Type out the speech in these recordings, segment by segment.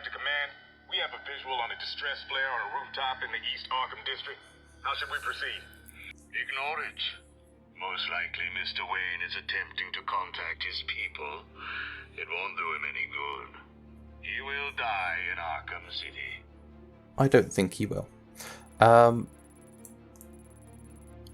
5 to command. We have a visual on a distress flare on a rooftop in the East Arkham district. How should we proceed? Ignore it. Most likely Mr. Wayne is attempting to contact his people. It won't do him any good. He will die in Arkham City. I don't think he will.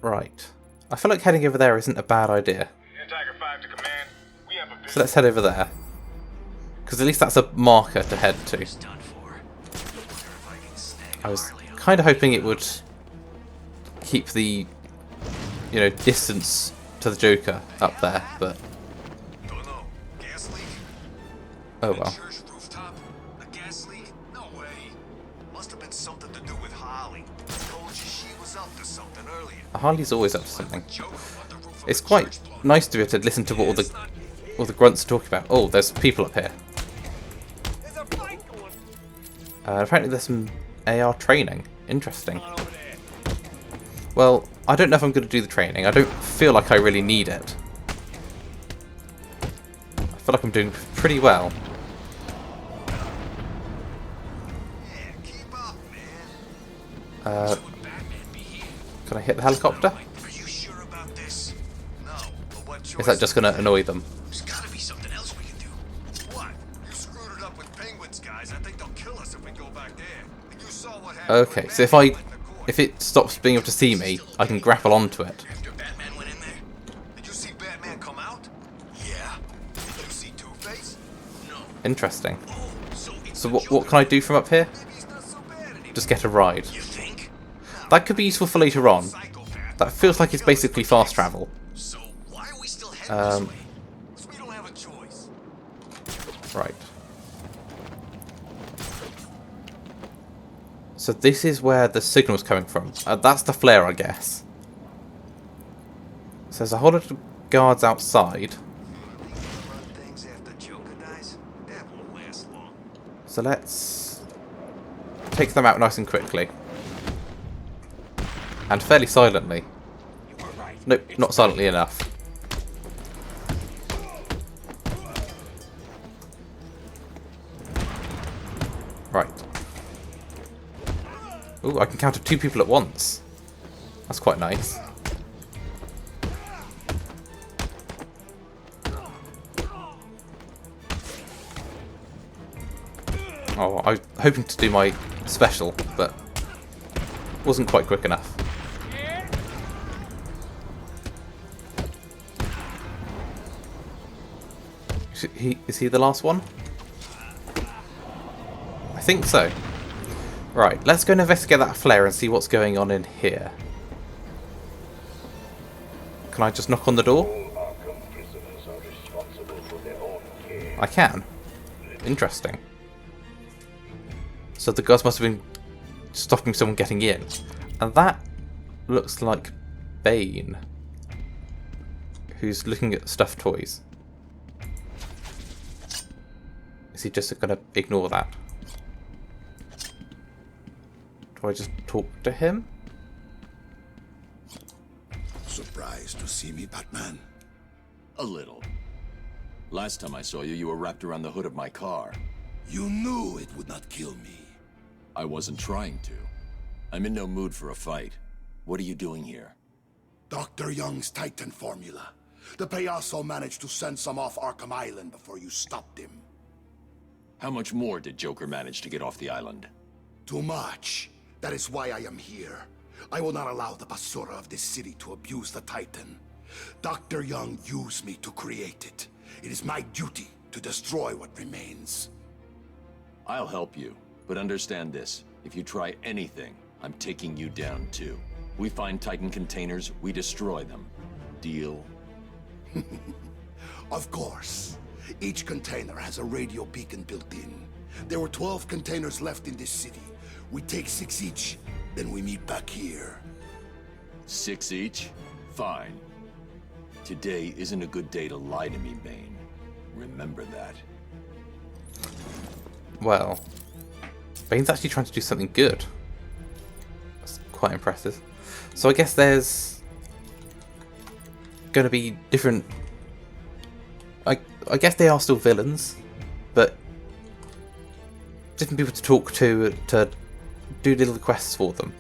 Right. I feel like heading over there isn't a bad idea. Tiger 5 to command. We have a visual. So let's head over there. Because at least that's a marker to head to. I was kind of hoping it would keep the, distance to the Joker up there, but oh well. Harley's always up to something. It's quite nice to be able to listen to what all the grunts are talking about. Oh, there's people up here. Apparently there's some AR training. Interesting. Well, I don't know if I'm going to do the training. I don't feel like I really need it. I feel like I'm doing pretty well. Can I hit the helicopter? Is that just going to annoy them? There's gotta be something else we can do. What? You screwed it up with Penguins, guys. I think they'll kill us if we go back there. And you saw what happened. Okay, so if it stops being able to see me, I can grapple onto it. After Batman went in there, did you see Batman come out? Yeah. Did you see Two-Face? No. Interesting. Oh, So what can I do from up here? maybe he's not so bad anymore. Just get a ride. You think? That could be useful for later on. Psychopath. That feels like it's basically fast travel. So why are we still heading this way? 'Cause we don't have a choice. Right. So this is where the signal's coming from. That's the flare, I guess. So there's a whole lot of guards outside. Run things after Joker dies? That won't last long. So let's take them out nice and quickly. And fairly silently. You were right. Nope, not silently enough. Right. Ooh, I can counter 2 people at once. That's quite nice. Oh, I was hoping to do my special, but wasn't quite quick enough. Is he the last one? I think so. Right, let's go and investigate that flare and see what's going on in here. Can I just knock on the door? Arkham prisoners are responsible for their own care. I can. Interesting. So the guards must have been stopping someone getting in. And that looks like Bane, who's looking at stuffed toys. Is he just going to ignore that? Do I just talk to him? Surprised to see me, Batman? A little. Last time I saw you, you were wrapped around the hood of my car. You knew it would not kill me. I wasn't trying to. I'm in no mood for a fight. What are you doing here? Dr. Young's Titan formula. The Payaso managed to send some off Arkham Island before you stopped him. How much more did Joker manage to get off the island? Too much. That is why I am here. I will not allow the Basura of this city to abuse the Titan. Dr. Young used me to create it. It is my duty to destroy what remains. I'll help you, but understand this. If you try anything, I'm taking you down too. We find Titan containers, we destroy them. Deal? Of course. Each container has a radio beacon built in. There were 12 containers left in this city. We take 6 each, then we meet back here. 6 each? Fine. Today isn't a good day to lie to me, Bane. Remember that. Well, Bane's actually trying to do something good. That's quite impressive. So I guess there's going to be different... I guess they are still villains, but different people to talk to do little quests for them.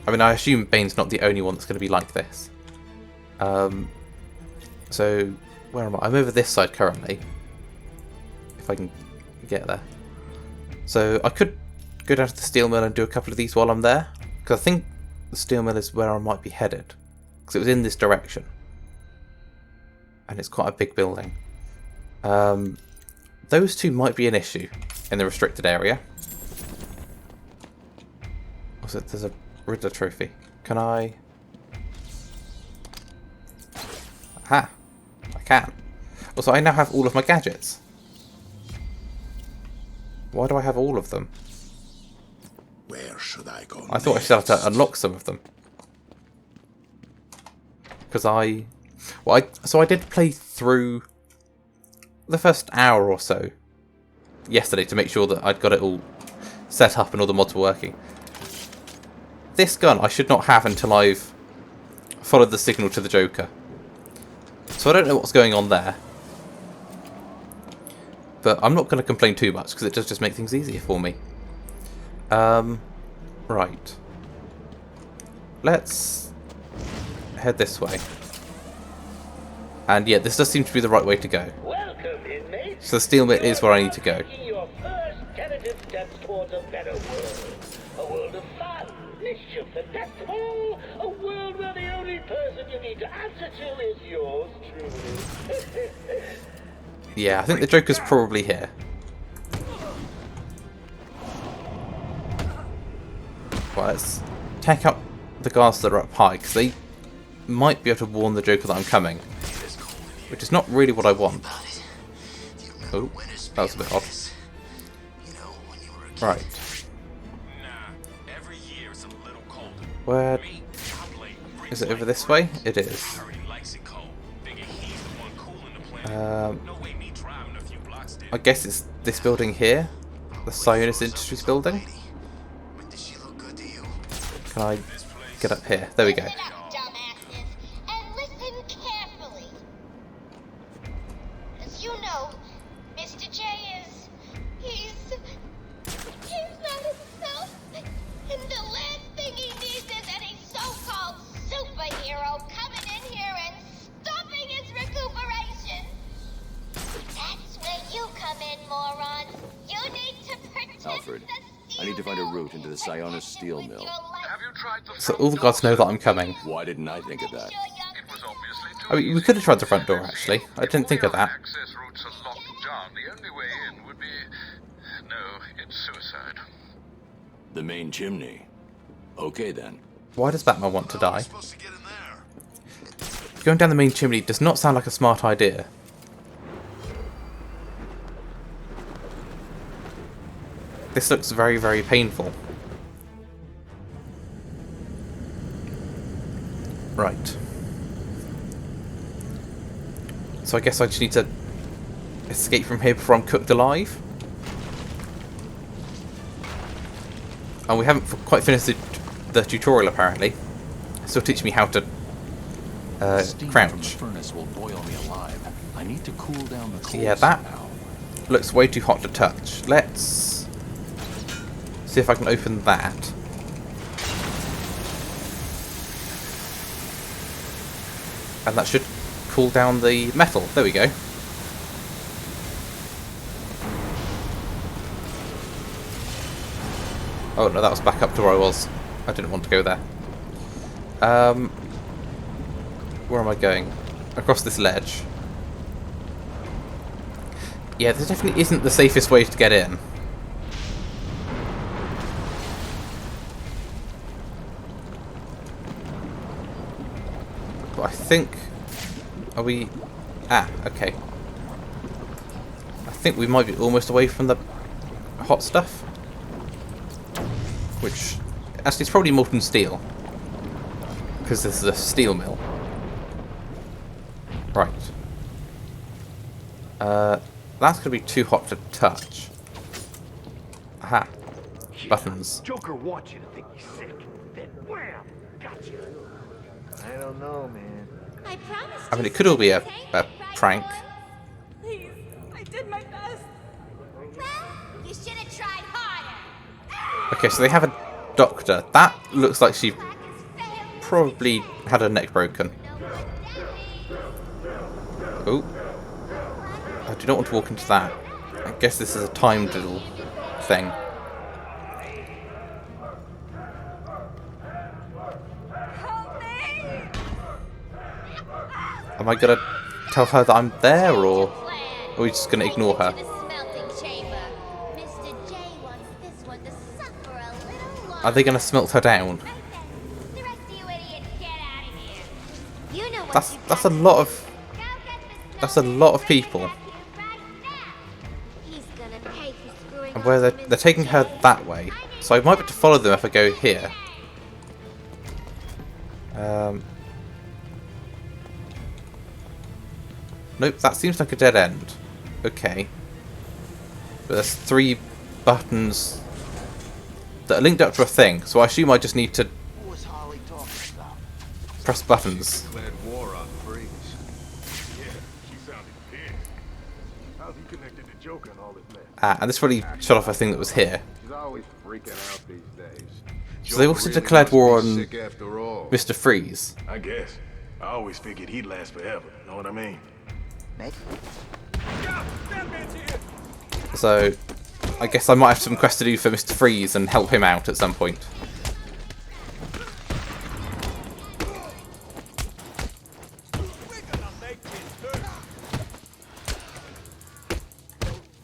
I mean, I assume Bane's not the only one that's going to be like this. So, where am I? I'm over this side currently. If I can get there. So, I could go down to the steel mill and do a couple of these while I'm there. Because I think the steel mill is where I might be headed. Because it was in this direction. And it's quite a big building. Those two might be an issue in the restricted area. Also, there's a Riddler trophy. Can I... Aha! I can. Also, I now have all of my gadgets. Why do I have all of them? Where should I go? I thought I should have to unlock some of them. Because so I did play through the first hour or so yesterday to make sure that I'd got it all set up and all the mods were working. This gun I should not have until I've followed the signal to the Joker. So I don't know what's going on there. But I'm not going to complain too much because it does just make things easier for me. Right. Let's head this way. And yeah, this does seem to be the right way to go. Welcome, inmates. So the steel mill is where I need to go. Taking your first tentative steps towards a better world. A world of fun, mischief, and best of all, a world where the only person you need to answer to is yours truly. Yeah, I think the Joker's probably here. Well, let's take out the guards that are up high, because they might be able to warn the Joker that I'm coming. Which is not really what I want. Oh, that was a bit odd. Right. Where... Is it over this way? It is. I guess it's this building here. The Sionis Industries building. Can I get up here? There we go. Listen up, dumbasses, and listen carefully. As you know, Mr. J he's not himself, and the last thing he needs is any so-called superhero coming in here and stopping his recuperation. That's where you come in, morons. You need to protect Alfred, the I need to find a route into the Sionis steel mill. Have you tried the So front all the guards know that I'm coming. Why didn't I think of that? It was obviously too I mean, we could have tried the front door, actually. I didn't think of that. Access routes are locked down. The only way in would be... No, it's suicide. The main chimney. Okay then. Why does Batman want to die? Supposed to get in there. Going down the main chimney does not sound like a smart idea. This looks very, very painful. Right. So I guess I just need to escape from here before I'm cooked alive. And we haven't quite finished the tutorial apparently. Still teaching me how to Steam from the crouch. furnace will boil me alive. I need to cool down the coals Yeah, that somehow. looks way too hot to touch. Let's see if I can open that. And that should cool down the metal. There we go. Oh no, that was back up to where I was. I didn't want to go there. Where am I going? Across this ledge. Yeah, this definitely isn't the safest way to get in. But I think... Are we... Ah, okay. I think we might be almost away from the hot stuff. Which... Actually, it's probably molten steel. Because this is a steel mill. Right. That's going to be too hot to touch. Aha. Buttons. Joker wants you to think he's sick. Then wham! Gotcha. I don't know, man. I promise. I mean, it could all be a prank. Please, I did my best. Well, you should have tried Okay, so they have a doctor. That looks like she probably had her neck broken. Oh. I do not want to walk into that. I guess this is a timed little thing. Am I gonna tell her that I'm there, or are we just gonna ignore her? Are they gonna smelt her down? That's a lot of people. And where they're taking her that way, so I might be able to follow them if I go here. Nope, that seems like a dead end. Okay. But there's 3 buttons that are linked up to a thing, so I assume I just need to press buttons. Declared war on Freeze. Yeah, she sounded pissed. How's he connected to Joker and all his men? And this really shut off a thing that was here. She's always freaking out these days. So they also declared war on Mr. Freeze. I guess. I always figured he'd last forever. Know what I mean? So I guess I might have some quest to do for Mr. Freeze and help him out at some point.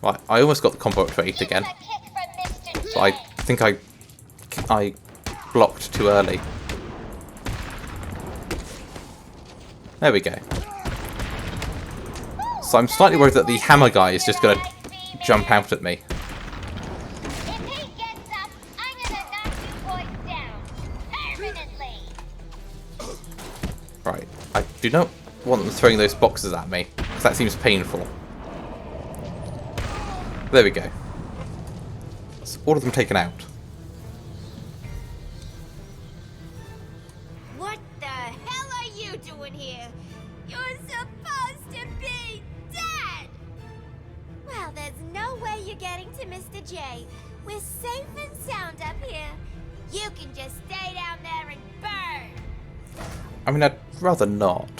Right, I almost got the combo up to 8 again. But I think I blocked too early. There we go. So I'm slightly worried that the hammer guy is just going to jump out at me. Right, I do not want them throwing those boxes at me, because that seems painful. There we go. That's all of them taken out. What the hell are you doing here? You're supposed to be dead! Well, there's no way you're getting to Mr. J. We're safe and sound up here. You can just stay down there and burn! I mean, I'd rather not.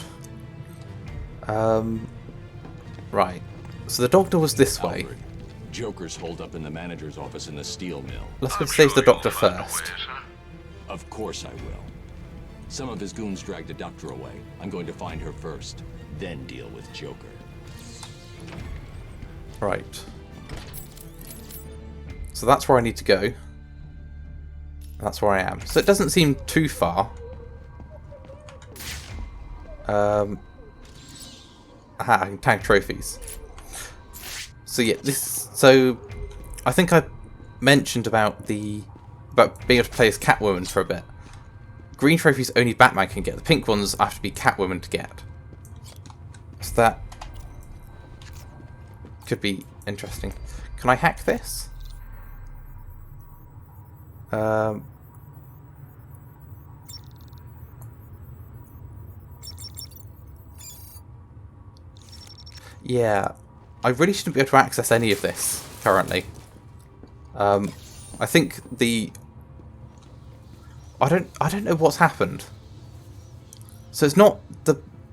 Right. So the doctor was this way. Alfred, Joker's holed up in the manager's office in the steel mill. Let's go save the doctor first. Of course I will. Some of his goons dragged the doctor away. I'm going to find her first, then deal with Joker. Right. So that's where I need to go. That's where I am. So it doesn't seem too far. I can tag trophies. So yeah, so I think I mentioned about being able to play as Catwoman for a bit. Green trophies only Batman can get. The pink ones have to be Catwoman to get. So that could be interesting. Can I hack this? Yeah, I really shouldn't be able to access any of this currently. I think I don't know what's happened. So it's not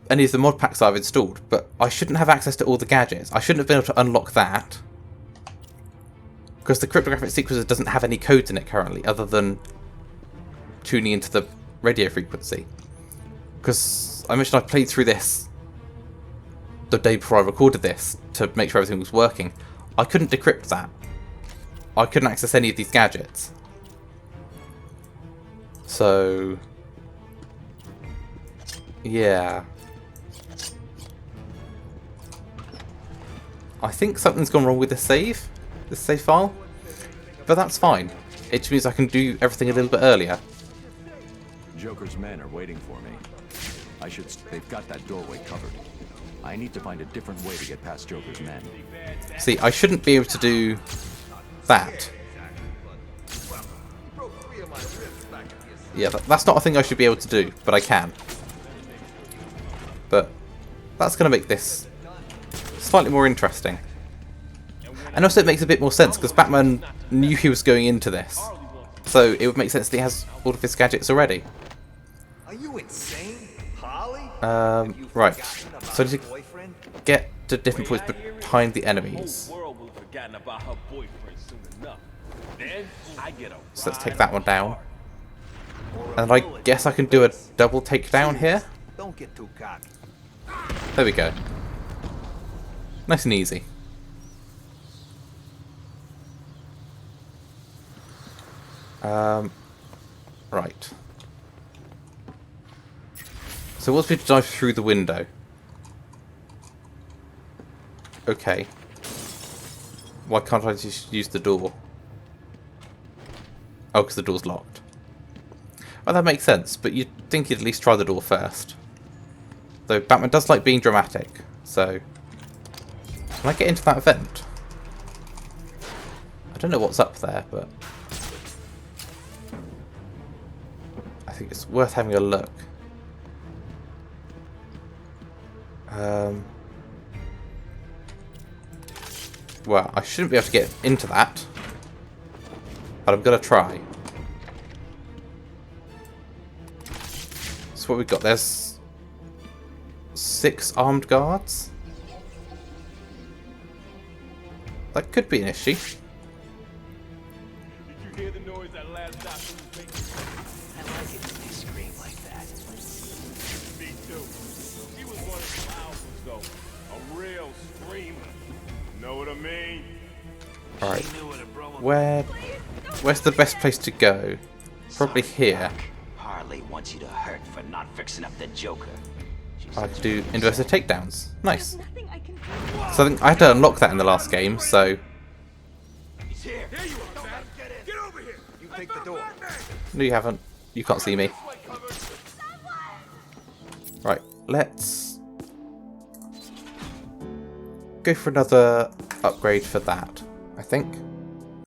any of the mod packs I've installed, but I shouldn't have access to all the gadgets. I shouldn't have been able to unlock that. Because the cryptographic sequencer doesn't have any codes in it currently, other than tuning into the radio frequency. Because I mentioned I played through this the day before I recorded this to make sure everything was working. I couldn't decrypt that. I couldn't access any of these gadgets. So yeah. I think something's gone wrong with this save file. But that's fine. It just means I can do everything a little bit earlier. Joker's men are waiting for me. They've got that doorway covered. I need to find a different way to get past Joker's men. See, I shouldn't be able to do that. Yeah, that's not a thing I should be able to do, but I can. But that's going to make this slightly more interesting. And also it makes a bit more sense, because Batman knew he was going into this. So it would make sense that he has all of his gadgets already. Are you insane, Holly? Right. So I need to get to different points behind the enemies. So let's take that one down. And I guess I can do a double takedown here. Don't get too cocky. There we go. Nice and easy. Right. So what's me to dive through the window? Okay. Why can't I just use the door? Oh, because the door's locked. Oh, that makes sense, but you'd think you'd at least try the door first. Though Batman does like being dramatic, so... Can I get into that vent? I don't know what's up there, but... I think it's worth having a look. Well, I shouldn't be able to get into that. But I'm going to try. So what we've got, there's 6 armed guards. That could be an issue. Did you hear the noise that last doctor was making? I like it when they scream like that. Me too. She was one of the alphas though. A real screamer. Know what I mean? Alright. Where's the best place to go? Probably here. Harley wants you to hurt for not fixing up the Joker. I can do inverted takedowns. Nice. So I think I had to unlock that in the last game, so... He's here. There you are, man. Get over here. You take the door. No, you haven't. You can't see me. Right, let's... go for another upgrade for that, I think.